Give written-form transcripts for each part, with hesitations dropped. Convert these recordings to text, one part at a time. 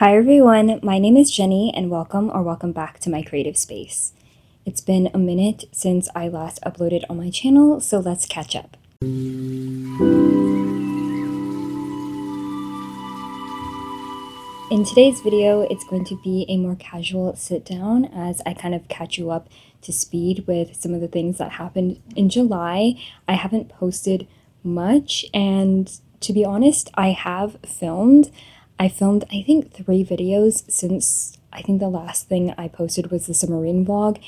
Hi everyone, my name is Jenny and welcome back to my creative space. It's been a minute since I last uploaded on my channel, so let's catch up. In today's video, it's going to be a more casual sit down as I kind of catch you up to speed with some of the things that happened in July. I haven't posted much, and to be honest, I filmed, I think 3 videos since I think the last thing I posted was the submarine vlog,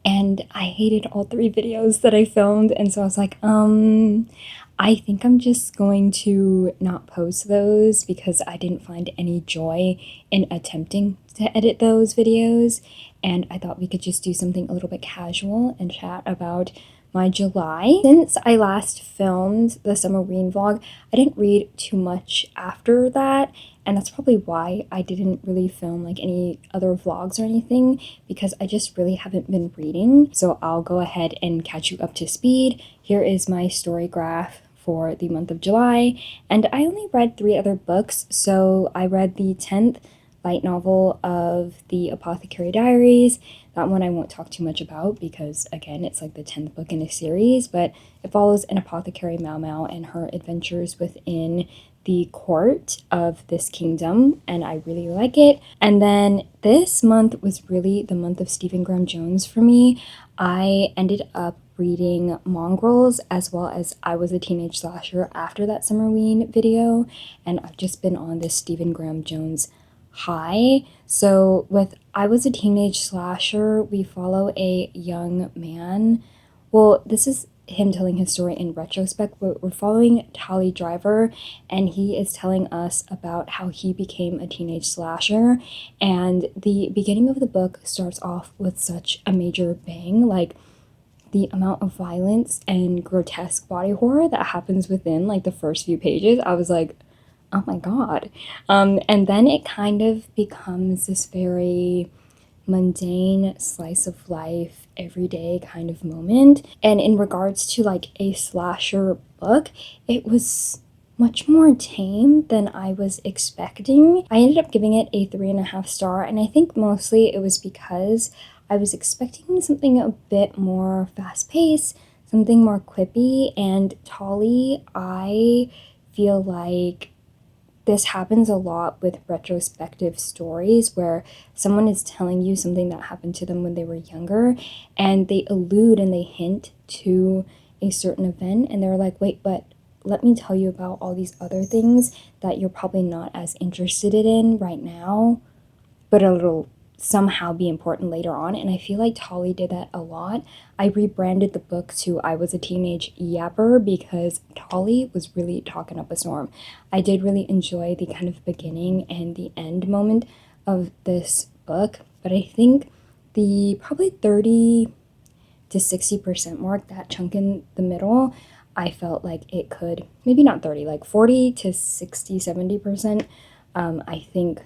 and I hated all 3 videos that I filmed, and so I was like, I think I'm just going to not post those because I didn't find any joy in attempting to edit those videos, and I thought we could just do something a little bit casual and chat about my July. Since I last filmed the submarine vlog, I didn't read too much after that, and that's probably why I didn't really film like any other vlogs or anything, because I just really haven't been reading. So I'll go ahead and catch you up to speed. Here is my story graph for the month of July, and I only read 3 other books. So I read the 10th light novel of the Apothecary Diaries. That one I won't talk too much about because, again, it's like the 10th book in a series, but it follows an apothecary Mau Mau and her adventures within the court of this kingdom, and I really like it. And then this month was really the month of Stephen Graham Jones for me. I ended up reading Mongrels as well as I Was a Teenage Slasher after that Summerween video, and I've just been on this Stephen Graham Jones high. So with I Was a Teenage Slasher, we follow a young man. Well, this is him telling his story in retrospect, but we're following Tally Driver, and he is telling us about how he became a teenage slasher. And the beginning of the book starts off with such a major bang, like the amount of violence and grotesque body horror that happens within like the first few pages. I was like, oh my god. And then it kind of becomes this very mundane slice of life, everyday kind of moment. And in regards to like a slasher book, it was much more tame than I was expecting. I ended up giving it a 3.5 star, and I think mostly it was because I was expecting something a bit more fast paced, something more quippy, and Tolly, I feel like this happens a lot with retrospective stories where someone is telling you something that happened to them when they were younger, and they allude and they hint to a certain event, and they're like, wait, but let me tell you about all these other things that you're probably not as interested in right now, but it'll somehow be important later on. And I feel like Tolly did that a lot. I rebranded the book to I Was a Teenage Yapper because Tolly was really talking up a storm. I did really enjoy the kind of beginning and the end moment of this book, but I think the probably 30 to 60% mark, that chunk in the middle, I felt like it could, maybe not 30, like 40 to 60, 70%, I think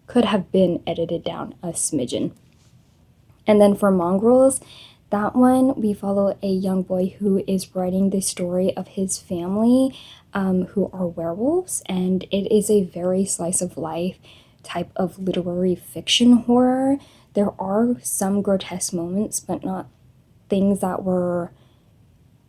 could have been edited down a smidgen. And then for Mongrels, that one we follow a young boy who is writing the story of his family, who are werewolves, and it is a very slice of life type of literary fiction horror. There are some grotesque moments, but not things that were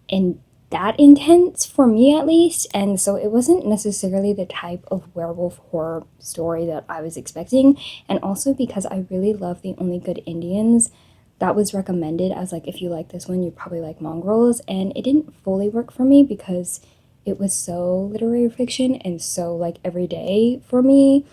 in that intense for me at least, and so it wasn't necessarily the type of werewolf horror story that I was expecting. And also because I really love The Only Good Indians, that was recommended as like, if you like this one you probably like Mongrels, and it didn't fully work for me because it was so literary fiction and so like everyday for me.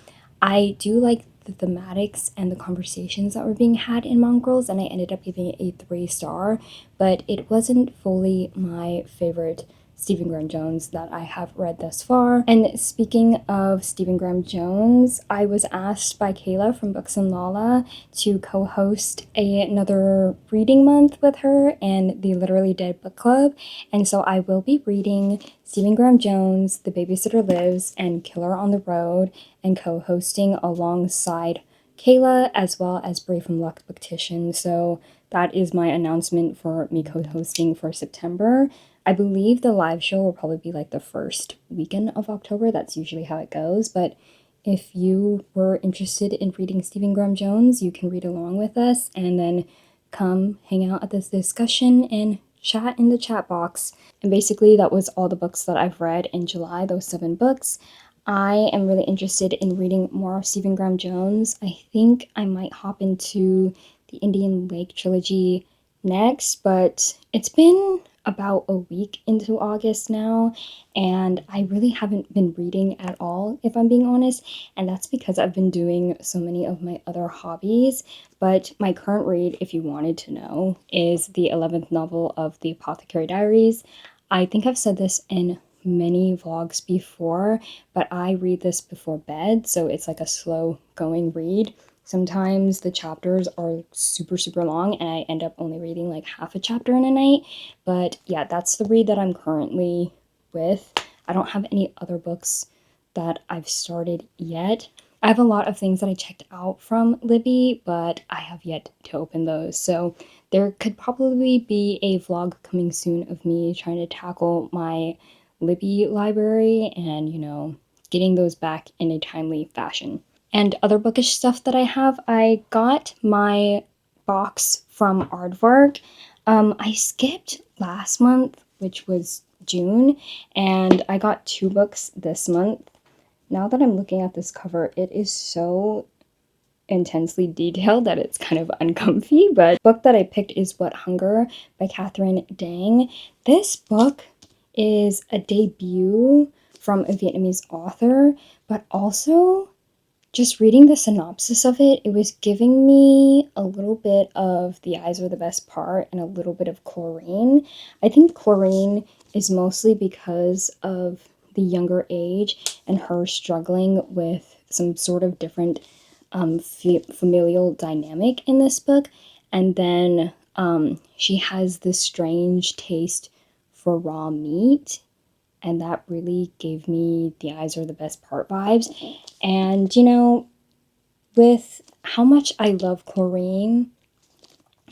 I do like the thematics and the conversations that were being had in Mongrels, and I ended up giving it a 3 star, but it wasn't fully my favorite Stephen Graham Jones that I have read thus far. And speaking of Stephen Graham Jones, I was asked by Kayla from Books and Lala to co-host another reading month with her and the Literally Dead Book Club, and so I will be reading Stephen Graham Jones, The Babysitter Lives, and Killer on the Road, and co-hosting alongside Kayla as well as Brave from Luck Booktician. So that is my announcement for me co-hosting for September. I believe the live show will probably be like the first weekend of October. That's usually how it goes, but if you were interested in reading Stephen Graham Jones, you can read along with us and then come hang out at this discussion and chat in the chat box. And basically, that was all the books that I've read in July, those 7 books. I am really interested in reading more of Stephen Graham Jones. I think I might hop into the Indian Lake trilogy next, but it's been about a week into August now, and I really haven't been reading at all, if I'm being honest, and that's because I've been doing so many of my other hobbies. But my current read, if you wanted to know, is the 11th novel of the Apothecary Diaries. I think I've said this in many vlogs before, but I read this before bed, so it's like a slow going read. Sometimes the chapters are super, super long, and I end up only reading like half a chapter in a night. But yeah, that's the read that I'm currently with. I don't have any other books that I've started yet. I have a lot of things that I checked out from Libby, but I have yet to open those. So there could probably be a vlog coming soon of me trying to tackle my Libby library and, getting those back in a timely fashion. And other bookish stuff that I got my box from Aardvark. I skipped last month, which was June, and I got 2 books this month. Now that I'm looking at this cover, it is so intensely detailed that it's kind of uncomfy, but the book that I picked is What Hunger by Catherine Dang. This book is a debut from a Vietnamese author, but also just reading the synopsis of it, it was giving me a little bit of The Eyes Are the Best Part and a little bit of Chlorine. I think Chlorine is mostly because of the younger age and her struggling with some sort of different familial dynamic in this book. And then she has this strange taste for raw meat, and that really gave me The Eyes Are the Best Part vibes. And, with how much I love Chlorine,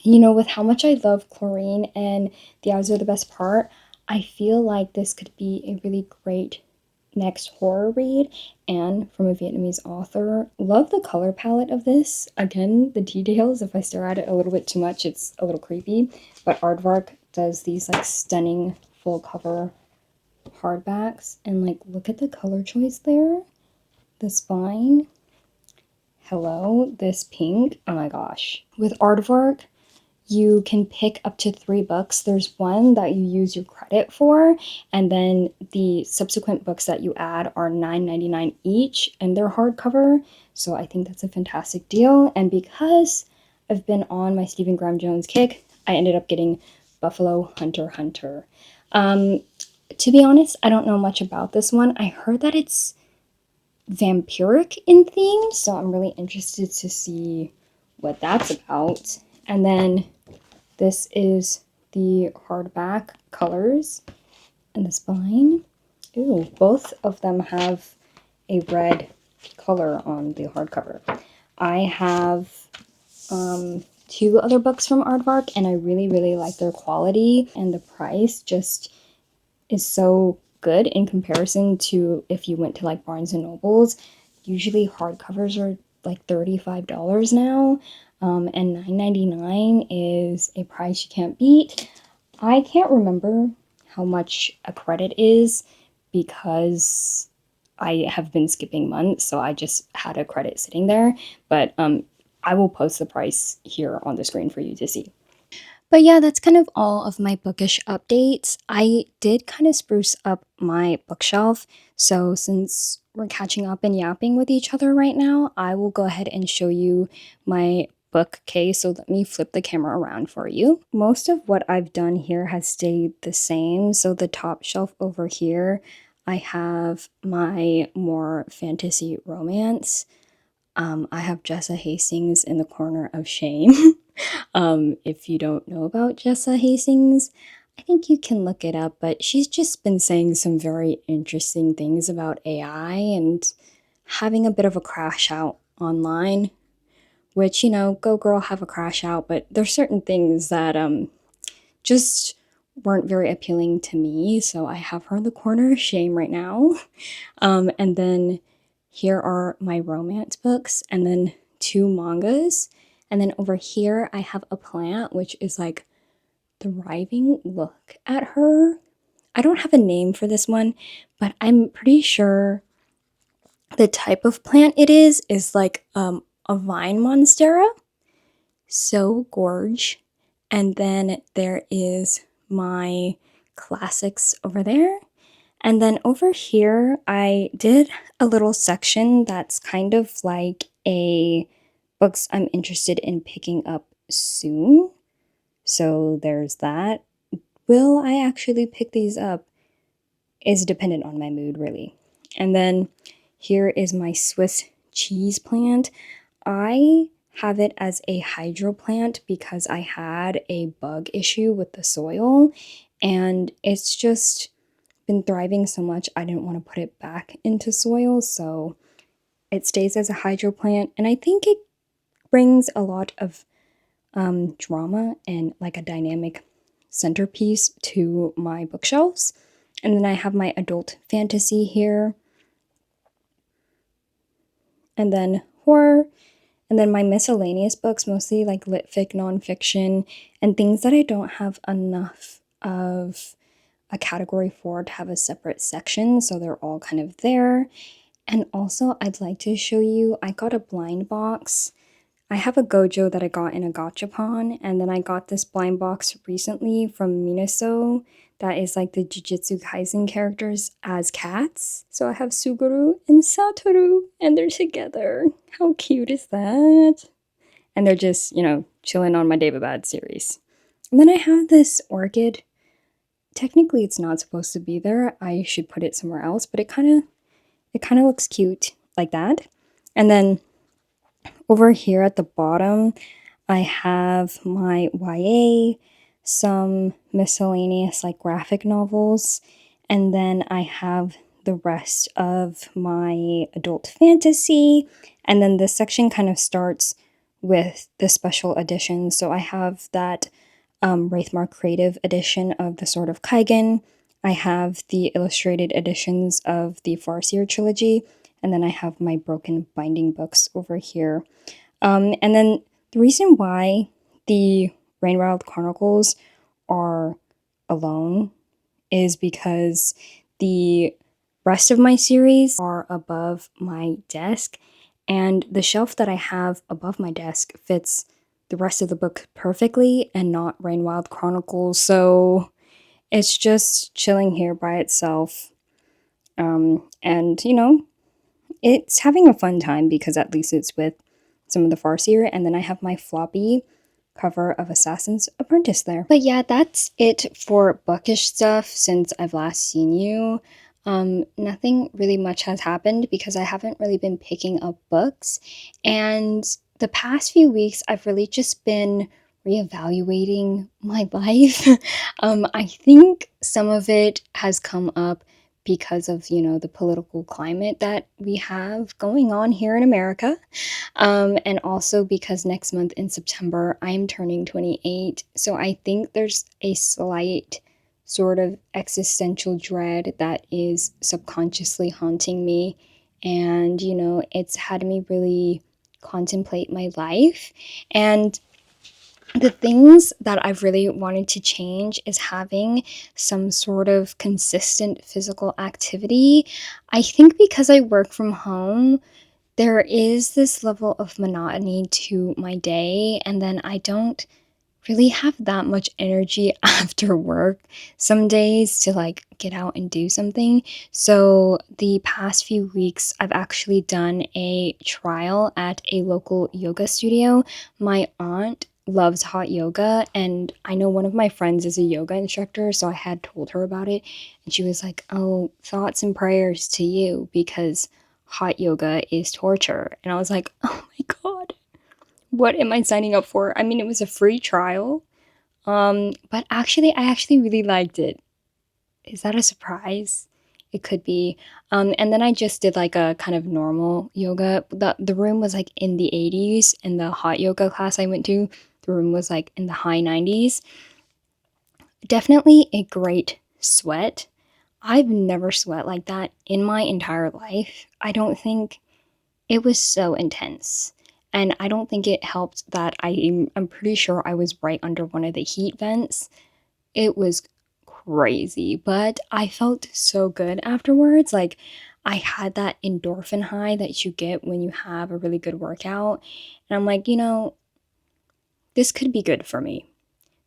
and The Eyes Are the Best Part, I feel like this could be a really great next horror read, and from a Vietnamese author. Love the color palette of this. Again, the details, if I stare at it a little bit too much, it's a little creepy. But Aardvark does these like stunning full cover hardbacks, and like look at the color choice there. The spine. Hello, this pink. Oh my gosh. With Aardvark, you can pick up to 3 books. There's one that you use your credit for, and then the subsequent books that you add are $9.99 each, and they're hardcover. So I think that's a fantastic deal. And because I've been on my Stephen Graham Jones kick, I ended up getting Buffalo Hunter Hunter. To be honest, I don't know much about this one. I heard that it's vampiric in theme, so I'm really interested to see what that's about. And then this is the hardback colors and the spine. Ooh, both of them have a red color on the hardcover. I have 2 other books from Aardvark, and I really, really like their quality, and the price just is so good in comparison to if you went to like Barnes and Nobles. Usually hardcovers are like $35 now, and $9.99 is a price you can't beat. I can't remember how much a credit is because I have been skipping months, so I just had a credit sitting there, but I will post the price here on the screen for you to see. But yeah, that's kind of all of my bookish updates. I did kind of spruce up my bookshelf, so since we're catching up and yapping with each other right now, I will go ahead and show you my bookcase. So let me flip the camera around for you. Most of what I've done here has stayed the same. So the top shelf over here, I have my more fantasy romance. I have Jessa Hastings in the corner of shame. If you don't know about Jessa Hastings, I think you can look it up, but she's just been saying some very interesting things about AI and having a bit of a crash out online, which, go girl, have a crash out, but there's certain things that just weren't very appealing to me, so I have her in the corner of shame right now. And then here are my romance books, and then 2 mangas. And then over here, I have a plant, which is like thriving. Look at her. I don't have a name for this one, but I'm pretty sure the type of plant it is like a vine monstera. So gorge. And then there is my classics over there. And then over here, I did a little section that's kind of like a books I'm interested in picking up soon. So there's that. Will I actually pick these up is dependent on my mood, really. And then here is my Swiss cheese plant. I have it as a hydro plant because I had a bug issue with the soil, and it's just been thriving so much I didn't want to put it back into soil, so it stays as a hydro plant, and I think it brings a lot of drama and like a dynamic centerpiece to my bookshelves. And then I have my adult fantasy here, and then horror, and then my miscellaneous books, mostly like lit fic, nonfiction, and things that I don't have enough of a category for to have a separate section, so they're all kind of there. And also, I'd like to show you, I got a blind box. I have a Gojo that I got in a gachapon, and then I got this blind box recently from Minaso that is like the Jujutsu Kaisen characters as cats. So I have Suguru and Satoru, and they're together. How cute is that? And they're just, chilling on my Daevabad series. And then I have this orchid. Technically, it's not supposed to be there. I should put it somewhere else, but it kind of looks cute like that. And then over here at the bottom, I have my YA, some miscellaneous like graphic novels, and then I have the rest of my adult fantasy. And then this section kind of starts with the special editions. So I have that Wraithmark Creative edition of The Sword of Kaigen. I have the illustrated editions of the Farseer trilogy, and then I have my broken binding books over here. And then the reason why the Rainwild Chronicles are alone is because the rest of my series are above my desk, and the shelf that I have above my desk fits the rest of the book perfectly and not Rainwild Chronicles, so it's just chilling here by itself. And it's having a fun time because at least it's with some of the Farseer, and then I have my floppy cover of Assassin's Apprentice there. But yeah, that's it for bookish stuff since I've last seen you. Nothing really much has happened because I haven't really been picking up books, and the past few weeks I've really just been reevaluating my life. I think some of it has come up because of the political climate that we have going on here in America, and also because next month in September I'm turning 28, so I think there's a slight sort of existential dread that is subconsciously haunting me, and it's had me really contemplate my life. And the things that I've really wanted to change is having some sort of consistent physical activity. I think because I work from home, there is this level of monotony to my day, and then I don't really have that much energy after work some days to like get out and do something. So the past few weeks I've actually done a trial at a local yoga studio. My aunt loves hot yoga, and I know one of my friends is a yoga instructor, so I had told her about it, and she was like, "Oh, thoughts and prayers to you because hot yoga is torture." And I was like, "Oh my god, what am I signing up for?" I mean, it was a free trial. But actually, I actually really liked it. Is that a surprise? It could be. And then I just did like a kind of normal yoga. The room was like in the 80s, and the hot yoga class I went to, the room was like in the high 90s. Definitely a great sweat. I've never sweat like that in my entire life. I don't think It was so intense. And I don't think it helped that I'm pretty sure I was right under one of the heat vents. It was crazy, but I felt so good afterwards. Like, I had that endorphin high that you get when you have a really good workout. And I'm like, this could be good for me.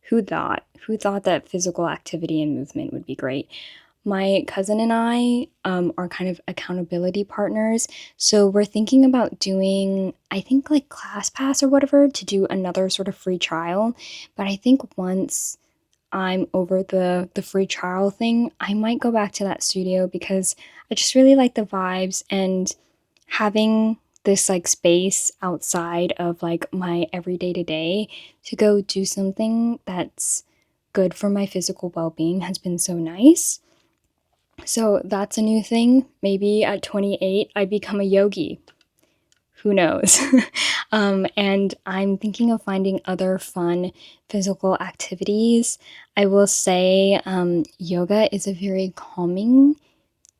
Who thought? Who thought that physical activity and movement would be great? My cousin and I are kind of accountability partners. So we're thinking about doing, I think, like ClassPass or whatever to do another sort of free trial. But I think once I'm over the free trial thing, I might go back to that studio because I just really like the vibes and having this like space outside of like my everyday to day to go do something that's good for my physical well-being has been so nice. So that's a new thing. Maybe at 28 I become a yogi. Who knows? And I'm thinking of finding other fun physical activities. I will say yoga is a very calming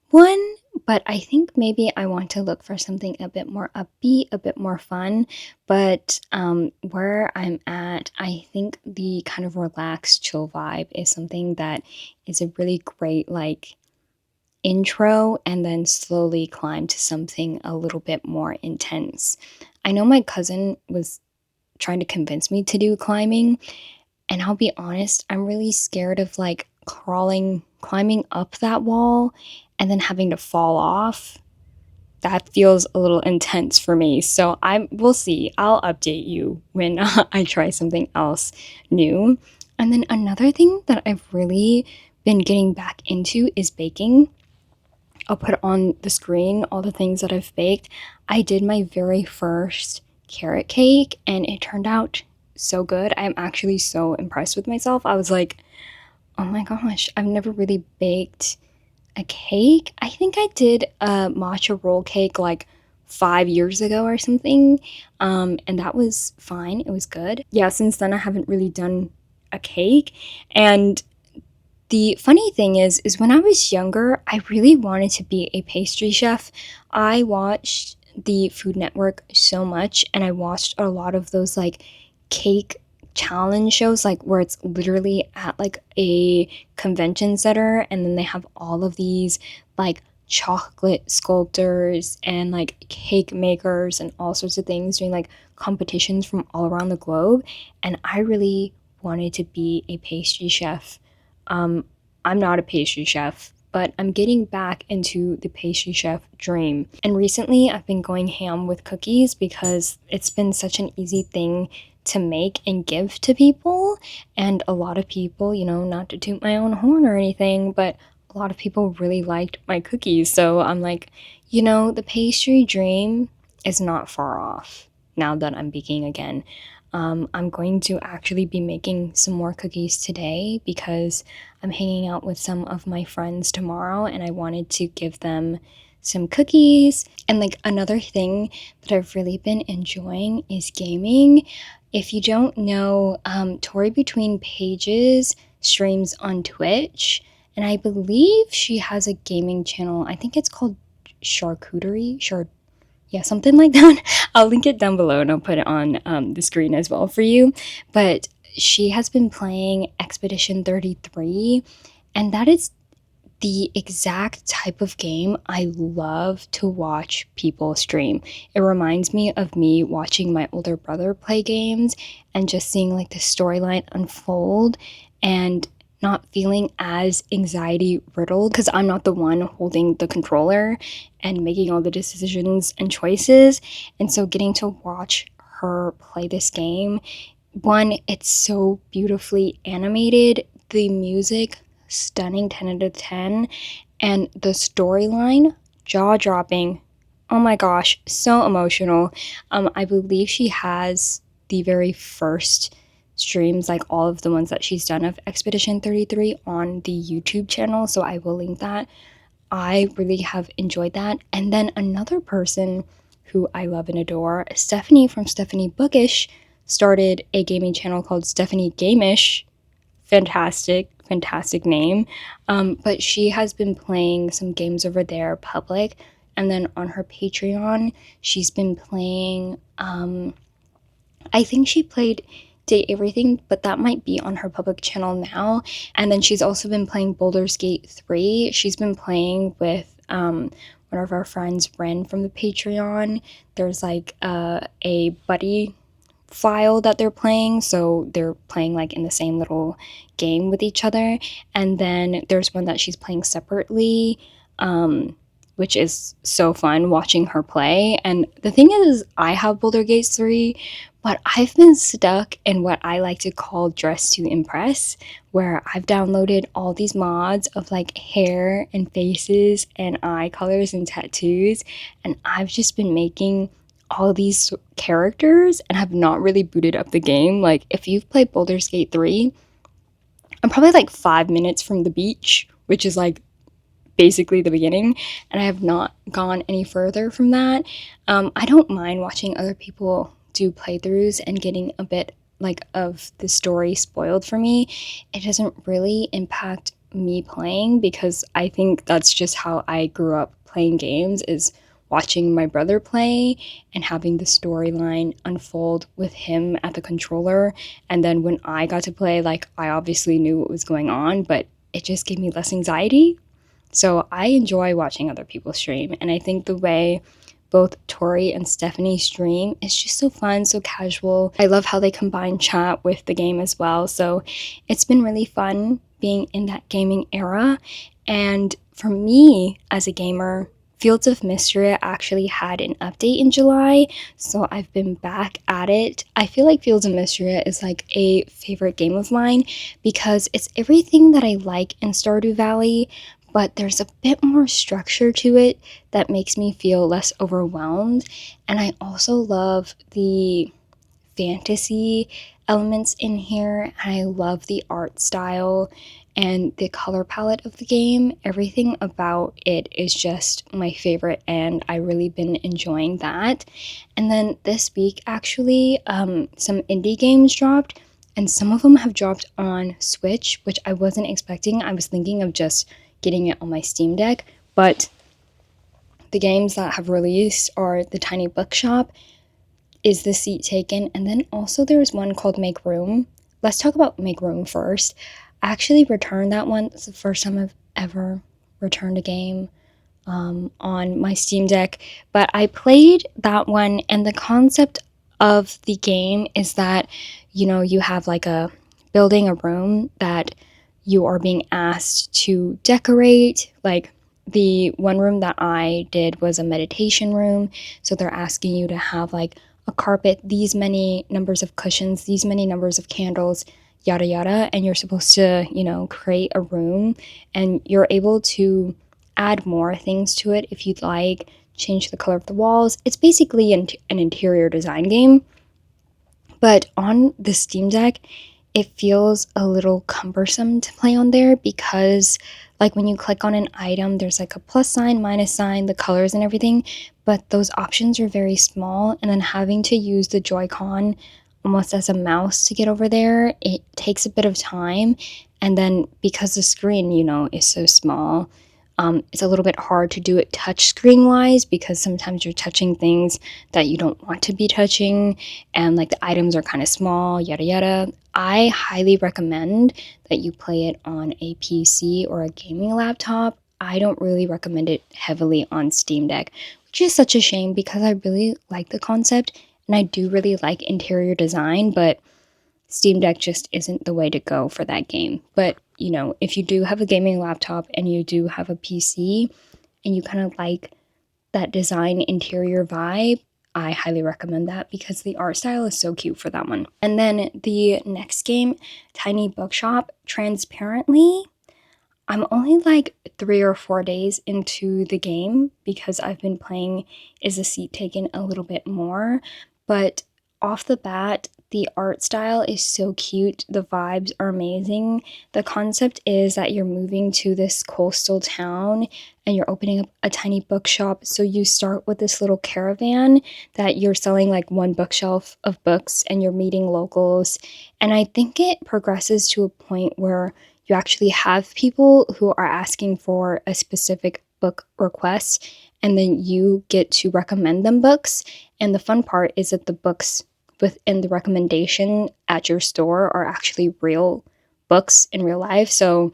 one, but I think maybe I want to look for something a bit more upbeat, a bit more fun. But where I'm at, I think the kind of relaxed, chill vibe is something that is a really great, like, intro and then slowly climb to something a little bit more intense. I know my cousin was trying to convince me to do climbing, and I'll be honest, I'm really scared of like climbing up that wall and then having to fall off. That feels a little intense for me. So we'll see. I'll update you when I try something else new. And then another thing that I've really been getting back into is baking. I'll put on the screen all the things that I've baked. I did my very first carrot cake and it turned out so good. I'm actually so impressed with myself. I was like, oh my gosh, I've never really baked a cake. I think I did a matcha roll cake like 5 years ago or something. And that was fine. It was good. Yeah, since then I haven't really done a cake. And the funny thing is when I was younger, I really wanted to be a pastry chef. I watched the Food Network so much and I watched a lot of those like cake challenge shows like where it's literally at like a convention center and then they have all of these like chocolate sculptors and like cake makers and all sorts of things doing like competitions from all around the globe, and I really wanted to be a pastry chef. um, I'm not a pastry chef, but I'm getting back into the pastry chef dream. And recently, I've been going ham with cookies because it's been such an easy thing to make and give to people. And a lot of people, not to toot my own horn or anything, but a lot of people really liked my cookies. So I'm like, the pastry dream is not far off now that I'm baking again. I'm going to actually be making some more cookies today because I'm hanging out with some of my friends tomorrow and I wanted to give them some cookies. And like another thing that I've really been enjoying is gaming. If you don't know, Tori Between Pages streams on Twitch, and I believe she has a gaming channel. I think it's called Charcuterie, yeah, something like that. I'll link it down below and I'll put it on the screen as well for you. But she has been playing Expedition 33, and that is the exact type of game I love to watch people stream. It reminds me of me watching my older brother play games and just seeing like the storyline unfold and not feeling as anxiety riddled because I'm not the one holding the controller and making all the decisions and choices. And so getting to watch her play this game, one, it's so beautifully animated, the music stunning, 10 out of 10, and the storyline jaw-dropping. Oh my gosh, so emotional. I believe she has the very first streams, like all of the ones that she's done of Expedition 33 on the YouTube channel, so I will link that. I really have enjoyed that. And then another person who I love and adore, Stephanie from Stephanie Bookish, started a gaming channel called Stephanie Gamish. Fantastic name. But she has been playing some games over there public, And then on her Patreon, she's been playing, I think she played Date Everything, but that might be on her public channel now. And then she's also been playing Baldur's Gate 3. She's been playing with one of our friends, Ren, from the Patreon. There's like a buddy file that they're playing, so they're playing like in the same little game with each other. And then there's one that she's playing separately, which is so fun watching her play. And the thing is, I have Boulder Gate 3, but I've been stuck in what I like to call dress to impress, where I've downloaded all these mods of like hair and faces and eye colors and tattoos, and I've just been making all these characters and have not really booted up the game. Like, if you've played Baldur's Gate 3, I'm probably like 5 minutes from the beach, which is like basically the beginning, and I have not gone any further from that. I don't mind watching other people do playthroughs and getting a bit like of the story spoiled for me. It doesn't really impact me playing because I think that's just how I grew up playing games, is watching my brother play and having the storyline unfold with him at the controller. And then when I got to play, like, I obviously knew what was going on, but it just gave me less anxiety. So I enjoy watching other people stream, and I think the way both Tori and Stephanie stream is just so fun, so casual. I love how they combine chat with the game as well. So it's been really fun being in that gaming era. And for me as a gamer, Fields of Mysteria actually had an update in July, so I've been back at it. I feel like Fields of Mysteria is like a favorite game of mine because it's everything that I like in Stardew Valley, but there's a bit more structure to it that makes me feel less overwhelmed. And I also love the fantasy elements in here, and I love the art style and the color palette of the game. Everything about it is just my favorite, and I really been enjoying that. And then this week, actually, some indie games dropped, and some of them have dropped on Switch, which I wasn't expecting. I was thinking of just getting it on my Steam Deck, but the games that have released are The Tiny Bookshop, Is the Seat Taken, and then also there's one called Make Room. Let's talk about Make Room first. I actually returned that one. It's the first time I've ever returned a game on my Steam Deck, but I played that one, and the concept of the game is that, you have like a building a room that you are being asked to decorate. Like, the one room that I did was a meditation room, so they're asking you to have like a carpet, these many numbers of cushions, these many numbers of candles, yada yada, and you're supposed to, create a room, and you're able to add more things to it if you'd like, change the color of the walls. It's basically an interior design game, but on the Steam Deck, it feels a little cumbersome to play on there because, like, when you click on an item, there's like a plus sign, minus sign, the colors and everything, but those options are very small, and then having to use the Joy-Con almost as a mouse to get over there, it takes a bit of time. And then because the screen, is so small, it's a little bit hard to do it touch screen wise because sometimes you're touching things that you don't want to be touching, and like the items are kind of small, yada yada. I highly recommend that you play it on a PC or a gaming laptop. I don't really recommend it heavily on Steam Deck, which is such a shame because I really like the concept and I do really like interior design, but Steam Deck just isn't the way to go for that game. But, if you do have a gaming laptop and you do have a PC and you kind of like that design interior vibe, I highly recommend that because the art style is so cute for that one. And then the next game, Tiny Bookshop, transparently, I'm only like 3 or 4 days into the game because I've been playing Is the Seat Taken a little bit more. But off the bat, the art style is so cute. The vibes are amazing. The concept is that you're moving to this coastal town and you're opening up a tiny bookshop. So you start with this little caravan that you're selling like one bookshelf of books and you're meeting locals. And I think it progresses to a point where you actually have people who are asking for a specific book requests, and then you get to recommend them books. And the fun part is that the books within the recommendation at your store are actually real books in real life. So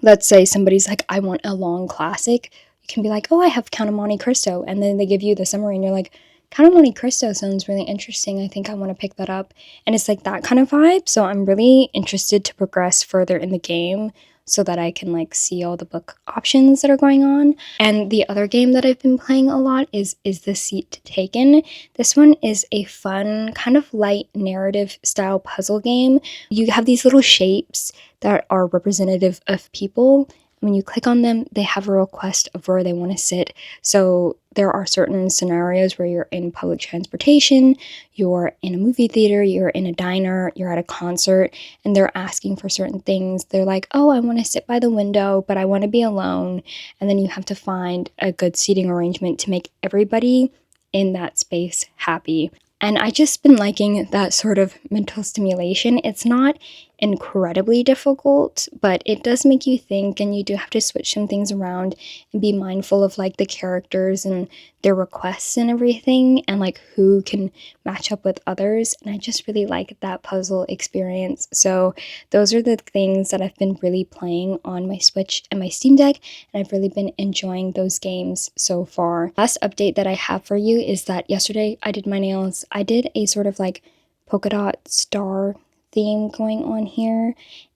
let's say somebody's like, I want a long classic. You can be like, oh, I have Count of Monte Cristo. And then they give you the summary and you're like, Count of Monte Cristo sounds really interesting. I think I want to pick that up. And it's like that kind of vibe. So I'm really interested to progress further in the game so that I can like see all the book options that are going on. And the other game that I've been playing a lot is The Seat Taken. This one is a fun, kind of light narrative style puzzle game. You have these little shapes that are representative of people. When you click on them, they have a request of where they want to sit. So there are certain scenarios where you're in public transportation, you're in a movie theater, you're in a diner, you're at a concert, and they're asking for certain things. They're like, oh, I want to sit by the window, but I want to be alone. And then you have to find a good seating arrangement to make everybody in that space happy. And I just been liking that sort of mental stimulation. It's not incredibly difficult, but it does make you think, and you do have to switch some things around and be mindful of like the characters and their requests and everything, and like who can match up with others. And I just really like that puzzle experience. So those are the things that I've been really playing on my Switch and my Steam Deck, and I've really been enjoying those games so far. Last update that I have for you is that yesterday I did my nails. I did a sort of like polka dot star theme going on here,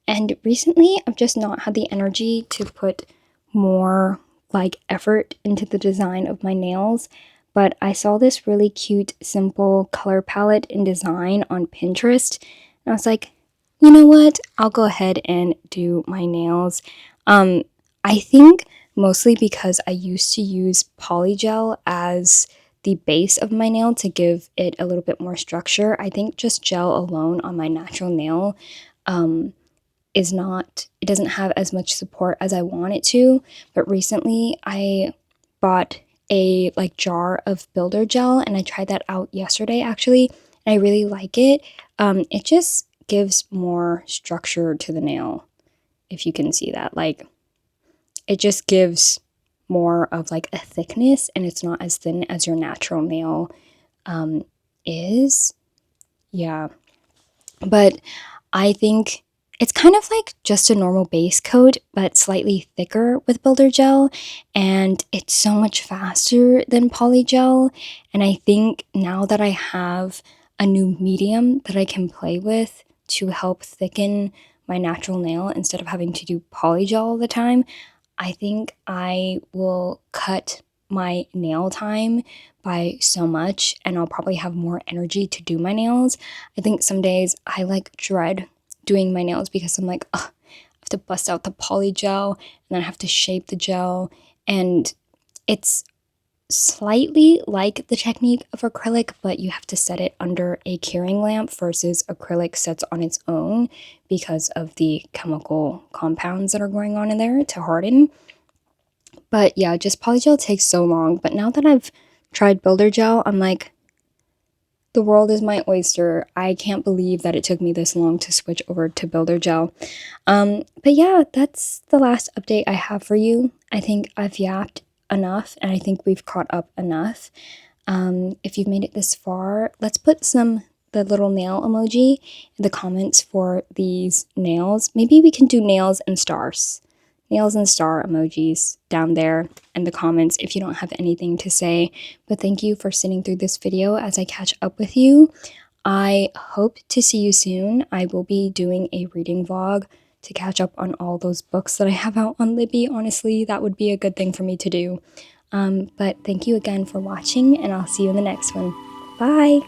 and recently I've just not had the energy to put more like effort into the design of my nails. But I saw this really cute simple color palette and design on Pinterest, and I was like, you know what, I'll go ahead and do my nails. I think mostly because I used to use polygel as the base of my nail to give it a little bit more structure. I think just gel alone on my natural nail is not, it doesn't have as much support as I want it to. But recently I bought a like jar of builder gel, and I tried that out yesterday actually, and I really like it. It just gives more structure to the nail, if you can see that. Like, it just gives more of like a thickness, and it's not as thin as your natural nail is. Yeah, but I think it's kind of like just a normal base coat, but slightly thicker with builder gel, and it's so much faster than polygel. And I think now that I have a new medium that I can play with to help thicken my natural nail instead of having to do polygel all the time, I think I will cut my nail time by so much, and I'll probably have more energy to do my nails. I think some days I like dread doing my nails because I'm like, ugh, I have to bust out the polygel and then I have to shape the gel, and it's slightly like the technique of acrylic, but you have to set it under a curing lamp versus acrylic sets on its own because of the chemical compounds that are going on in there to harden. But yeah, just polygel takes so long. But now that I've tried builder gel, I'm like, the world is my oyster. I can't believe that it took me this long to switch over to builder gel. But yeah, that's the last update I have for you. I think I've yapped enough, and I think we've caught up enough. If you've made it this far, let's put the little nail emoji in the comments for these nails. Maybe we can do nails and stars. Nails and star emojis down there in the comments if you don't have anything to say. But thank you for sitting through this video as I catch up with you. I hope to see you soon. I will be doing a reading vlog to catch up on all those books that I have out on Libby. Honestly, that would be a good thing for me to do. But thank you again for watching, and I'll see you in the next one. Bye!